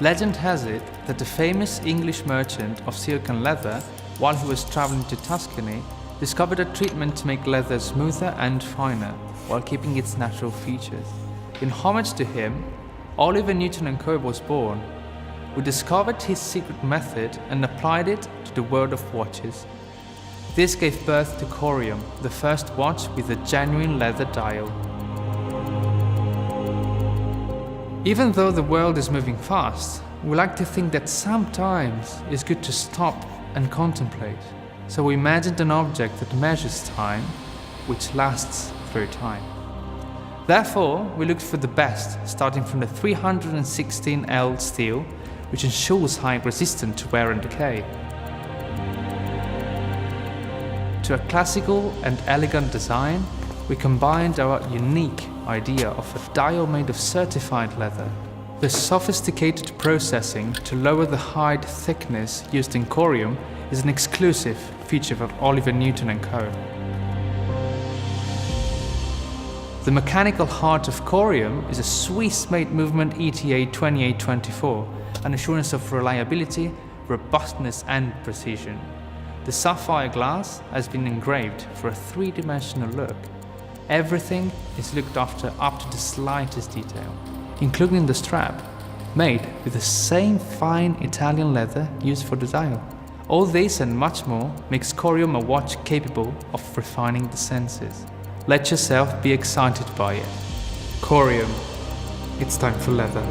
Legend has it that the famous English merchant of silk and leather, while he was traveling to Tuscany, discovered a treatment to make leather smoother and finer, while keeping its natural features. In homage to him, Oliver Newton & Co. was born. We discovered his secret method and applied it to the world of watches. This gave birth to Corium, the first watch with a genuine leather dial. Even though the world is moving fast, we like to think that sometimes it's good to stop and contemplate. So we imagined an object that measures time, which lasts through time. Therefore, we looked for the best, starting from the 316L steel, which ensures high resistance to wear and decay, to a classical and elegant design. We combined our unique idea of a dial made of certified leather. The sophisticated processing to lower the hide thickness used in Corium is an exclusive feature of Oliver Newton & Co. The mechanical heart of Corium is a Swiss-made movement ETA 2824, an assurance of reliability, robustness and precision. The sapphire glass has been engraved for a three-dimensional look. Everything is looked after up to the slightest detail, including the strap, made with the same fine Italian leather used for the dial. All this and much more makes Corium a watch capable of refining the senses. Let yourself be excited by it. Corium, it's time for leather.